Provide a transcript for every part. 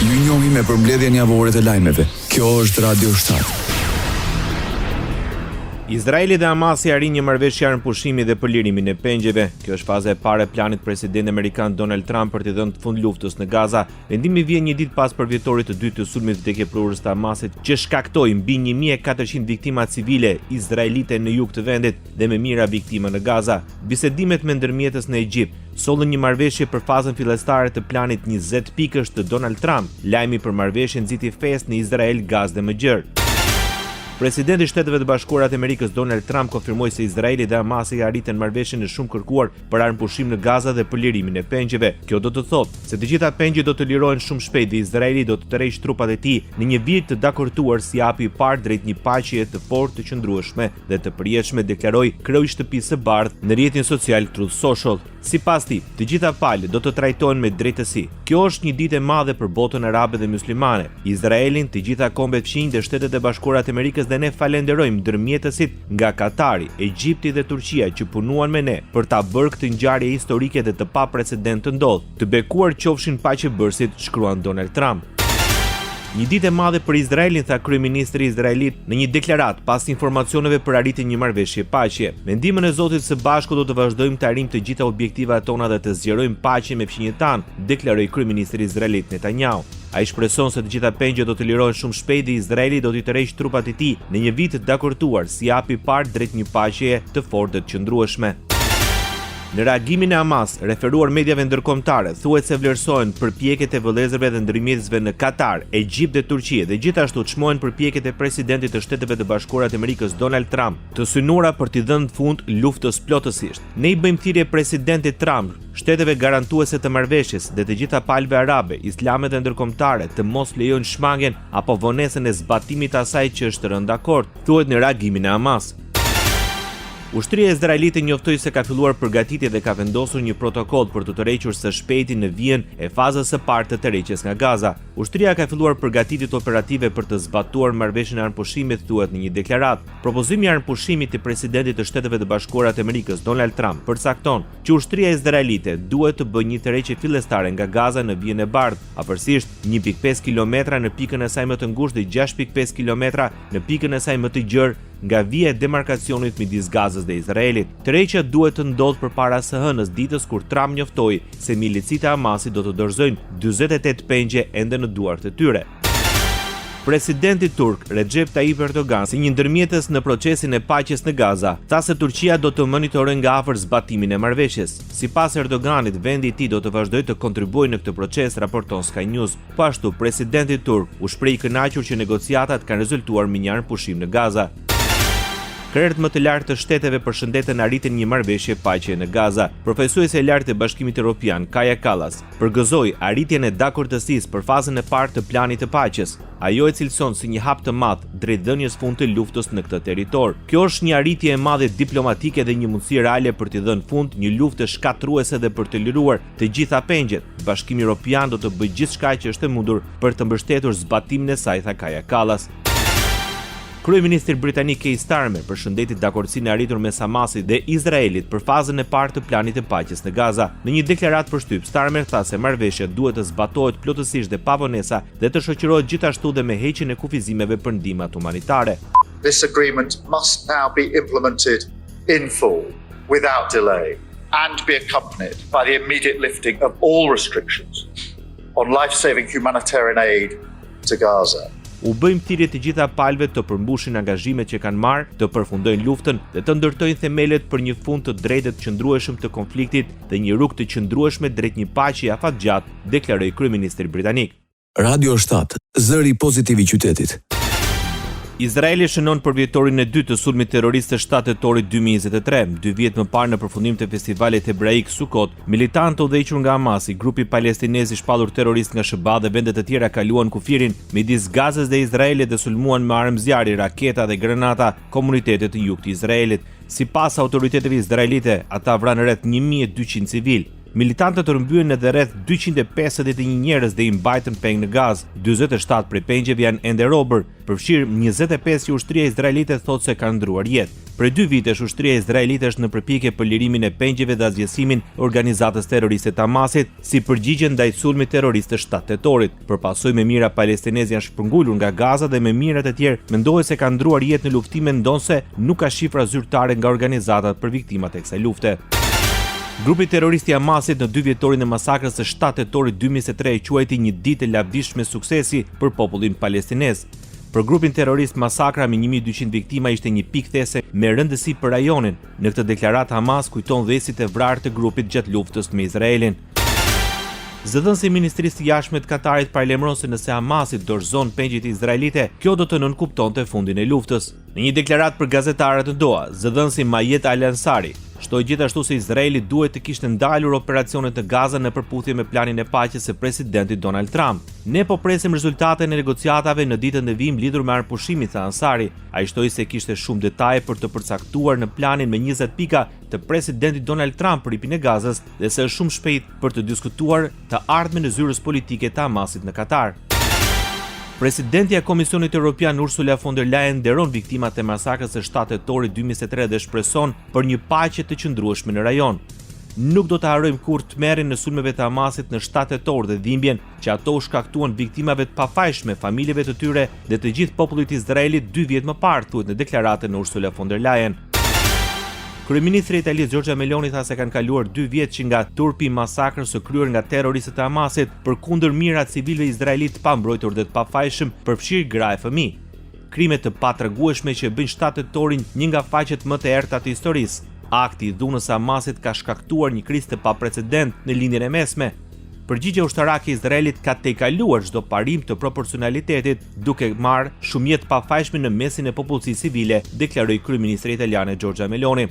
Ju njohim me përmbledhjen javore të lajmeve. Kjo është Radio 7. Izraeli dhe Hamasi arrin një marrëveshje armëpushimi dhe për lirimin e pengjeve. Kjo është faza e parë e planit presidenti amerikan Donald Trump për të dhënë fund luftës në Gaza. Vendimi vjen një ditë pas përvjetorit të dytë të sulmit vdekjeprurës të Hamasit, që shkaktoi mbi 1400 viktima civile izraelite në jug të vendit dhe me mijëra viktima në Gaza. Bisedimet me ndërmjetës në Egjipt sollën një marrëveshje për fazën fillestare të planit 20 pikësh të Donald Trump. Lajmi për marrëveshjen nxiti festë në Izrael, Gazë dhe më gjerë. Presidenti i Shteteve të Bashkuara të Amerikës Donald Trump konfirmoi se Izraeli dhe Hamasi arritën marrëveshjen e shumë kërkuar për armëpushim në Gaza dhe për lirimin e pengjeve. Kjo do të thotë se të gjitha pengjet do të lirohen shumë shpejt dhe Izraeli do të tërheqë trupat e tij në një vit të dakortuar si hapi i parë drejt një paqeje të fortë, të qëndrueshme dhe të përjetshme, deklaroi kreu i shtëpisë së bardhë në rrjetin social Truth Social. Sipas tij, të gjitha palët do të trajtohen me drejtësi. Kjo është një ditë e madhe për botën arabe dhe muslimane. Izraelin, të gjitha kombet fqinj dhe Shtetet e Bashkuara të Amerikës dhe ne falenderojmë ndërmjetësit nga Katari, Egjipti dhe Turqia që punuan me ne për ta bërë këtë ngjarje historike dhe të paprecedent të ndodhur. Të bekuar qofshin paqebërësit, shkruan Donald Trump. Një ditë e madhe për Izraelin, tha kryeministri izraelit në një deklaratë pas informacioneve për arritjen një marrëveshje paqe. Me ndihmën e Zotit së Bashku do të vazhdojmë të arrijmë të gjitha objektivat tona dhe të zgjerojmë paqen me fqinjët tanë, deklaroi kryeministri izraelit Netanyahu. Ai shpreson se të gjitha pengjet do të lirohen shumë shpejt dhe Izraeli do t'i tërheqë trupat e tij në një vit të dakortuar si hapi i parë drejt një paqeje të fortë dhe të qëndrueshme. Në reagimin e Hamas, referuar mediave ndërkombëtare thuhet se vlerësohen përpjekjet e vëllezërve dhe ndërmjetësve në Katar, Egjipt dhe Turqi dhe gjithashtu çmohen përpjekjet e presidentit të Shteteve të Bashkuara të Amerikës Donald Trump, të synuara për t'i dhënë fund luftës plotësisht. Ne i bëjmë thirrje presidentit Trump, shteteve garantuese të marrëveshjes dhe të gjitha palëve arabe, islame dhe ndërkombëtare të mos lejojnë shmangen apo vonesën e zbatimit të asaj që është rënë dakord, thuhet në reagimin e Hamas. Ushtria izraelite njoftoi se ka filluar përgatitje dhe ka vendosur një protokoll për të tërhequr së shpejti në vijën e fazës së parë të tërheqjes nga Gaza. Ushtria ka filluar përgatitjet operative për të zbatuar marrëveshjen e armëpushimit, thuhet në një deklaratë. Propozimi i armëpushimit të presidentit të Shteteve të Bashkuara të Amerikës Donald Trump përcakton që ushtria izraelite duhet të bëjë një tërheqje fillestare nga Gaza në vijën e bardhë, afërsisht 1.5 kilometra në pikën e saj më të ngushtë dhe 6.5 kilometra në pikën e saj më të gjerë nga vija e demarkacionit midis Gazës dhe Izraelit. Tërheqja duhet të ndodhë përpara së hënës ditës kur Trump njoftoi se milicitë e Hamasit do të dorëzojnë 48 pengje ende në duart e tyre. Presidenti turk Recep Tayyip Erdogan, si një ndërmjetës në procesin e paqes në Gaza, tha se Turqia do të monitorojë nga afër zbatimin e marrëveshjes. Sipas Erdoganit, vendi i tij do të vazhdojë të kontribuojë në këtë proces, raporton Sky News. Po ashtu, presidenti turk u shpreh i kënaqur që negociatat kanë rezultuar me një armëpushim në Gaza. Krerët më të lartë të shteteve përshëndetën arritjen një marrëveshje paqe në Gaza. Profesuesja e lartë e Bashkimit Evropian, Kaja Kallas, përgëzoi arritjen e dakordësisë për fazën e parë të planit të paqes. Ajo e cilëson si një hap të madh drejt dhënies fund të luftës në këtë territor. Kjo është një arritje e madhe diplomatike dhe një mundësi reale për t'i dhënë fund një lufte shkatruese dhe për të liruar të gjitha pengjet. Bashkimi Evropian do të bëjë gjithçka që është e mundur për të mbështetur zbatimin e saj, tha Kaja Kallas. Kryeministri britanik Keir Starmer përshëndeti dakordsinë e arritur mes Hamasit dhe Izraelit për fazën e parë të planit të paqes në Gaza. Në një deklaratë për shtyp, Starmer tha se marrëveshja duhet të zbatohet plotësisht dhe pa vonesa dhe të shoqërohet gjithashtu dhe me heqjen e kufizimeve për ndihmat humanitare. This agreement must now be implemented in full, without delay, and be accompanied by the immediate lifting of all restrictions on life-saving humanitarian aid to Gaza. U bëjmë thirrje të gjitha palëve të përmbushin angazhimet që kanë marrë, të përfundojnë luftën dhe të ndërtojnë themelet për një fund të drejtë të qëndrueshëm të konfliktit dhe një rrugë të qëndrueshme drejt një paqeje afatgjatë, deklaroi kryeministri britanik. Radio 7, zëri pozitiv i qytetit. Izraeli shënon përvjetorin e dytë të sulmit terrorist të 7 tetorit 2023. 2 vjet më parë në përfundim të festivalit hebraik Sukot, militantë udhëhequr nga Hamasi, grupi palestinez i shpallur terrorist nga SHBA dhe vende të tjera kaluan kufirin midis Gazës dhe Izraelit dhe sulmuan me armë zjarri, raketa dhe grenata komunitetet të jugut të Izraelit. Sipas autoriteteve izraelite, ata vranë rreth 1200 civil. Militantët rrëmbyen edhe rreth 251 njerëz dhe i mbajtën peng në Gazë. 47 prej pengjeve janë ende robër, përfshirë 25 që ushtria izraelite thotë se kanë ndruar jetë. Për 2 vitesh ushtria izraelite është në përpjekje për lirimin e pengjeve dhe azgjësimin e organizatës terroriste të Hamasit si përgjigje ndaj sulmit terrorist të 7 tetorit. Përpasoj me mira palestinezë janë shpërngulur nga Gaza dhe me mirat e tjerë mendohet se kanë ndruar jetë në luftime ndonse nuk ka shifra zyrtare nga organizatat për viktimat e kësaj lufte. Grupi terrorist i Hamasit në 2 vjetorin e masakrës së 7 tetorit 2023 e quajti një ditë e lavdishme suksesi për popullin palestinez. Për grupin terrorist, masakra me 1200 viktima ishte një pikë these me rëndësi për rajonin. Në këtë deklaratë Hamas kujton dhësit e vrarë të grupit gjatë luftës me Izraelin. Zëdhënësi i Ministrisë të Jashtme të Katarit paralajmëron se nëse Hamasi dorëzon pengjet izraelite, kjo do të nënkuptonte fundin e luftës. Në një deklaratë për gazetarët në Doha, zëdhënësi Mayet Al-Ansari shtoi gjithashtu se Izraeli duhet të kishte ndalur operacionet në Gaza në përputhje me planin e paqes së presidentit Donald Trump. Ne po presim rezultatet e negociatave në ditën e vijim lidhur me arpushimin, tha Ansari. Ai shtoi se kishte shumë detaje për të përcaktuar në planin me 20 pika të presidentit Donald Trump për hipjen e Gazës dhe se është shumë shpejt për të diskutuar të ardhmen e zyrës politike të Hamasit në Katar. Presidenti e Komisionit Evropian Ursula von der Leyen nderon viktimat e masakrës së 7 tetorit 2023 dhe shpreson për një paqe të qëndrueshme në rajon. Nuk do të harrojmë kurrë tmerrin në sulmeve të Hamasit në 7 tetor dhe dhimbjen që ato u shkaktuan viktimave të pafajshme, familjeve të tyre dhe të gjithë popullit Izraelit 2 vjet më parë, thuhet në deklaratën e Ursula von der Leyen. Kryeministri Italisë Giorgia Meloni tha se kanë kaluar 2 vjet që nga turpi masakrën së kryer nga terroristët e Hamasit përkundër mijërat civilëve izraelit pa mbrojtur dhe të pafajshëm, përfshirë gra e fëmijë. Krime të patregueshme që bëjnë 7 tetorin një nga faqet më të errta të historisë. Akti i dhunës së Hamasit ka shkaktuar një krizë të paprecedent në lindjen e mesme. Përgjigjja ushtarake e Izraelit ka tejkaluar çdo parim të proporcionalitetit, duke marrë shumë jetë pafajshme në mesin e popullsisë civile, deklaroi kryeministri italiane Giorgia Meloni.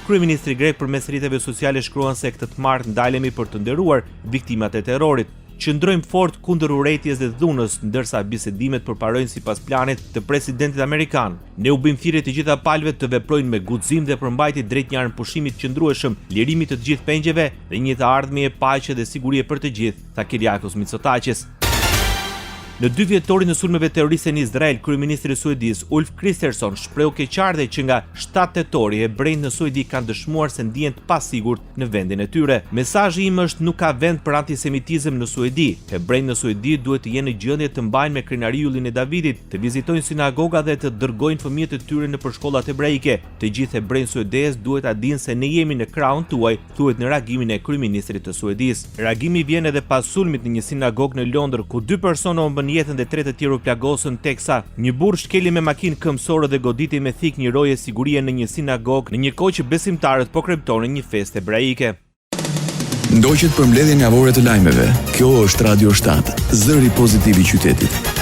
Kryeministri grek përmes rrjeteve sociale shkruan se këtë të martë ndalemi për të nderuar viktimat e terrorit. Qëndrojmë fort kundër urrëties dhe dhunës, ndërsa bisedimet përparojnë sipas planit të presidentit amerikan. Ne u bëjmë thirrje të gjitha palëve të veprojnë me guxim dhe përmbajtje drejt një armpushimit qëndrueshëm, lirimit të gjithë pengjeve dhe një të ardhmje paqe dhe sigurie për të gjithë, tha Kyriakos Mitsotakis. Në 2 vjetorin e sulmeve terroriste në Izrael, kryeministri suediz Ulf Kristersson shprehu keqardhje që nga 7 tetori hebrejt në Suedi kanë dëshmuar se ndihen të pasigurt në vendin e tyre. Mesazhi im është nuk ka vend për antisemitizëm në Suedi. Hebrejt në Suedi duhet të jenë në gjendje të mbajnë me krenariullin e Davidit, të vizitojnë sinagoga dhe të dërgojnë fëmijët e tyre në shkollat hebraike. Të gjithë hebrejt suedez duhet ta dinë se ne jemi në krahun tuaj, thuhet në reagimin e kryeministrit të Suedis. Reagimi vjen edhe pas sulmit në një sinagogë në Londër ku 2 persona jetën dhe 3 të tjerë u plagosën teksa një burr shkeli me makinë këmbësore dhe goditi me thik një roje sigurie në një sinagogë në një kohë që besimtarët po kremtonin një festë hebraike. Ndoqët për mbledhjen javore të lajmeve. Kjo është Radio 7, zëri pozitiv i qytetit.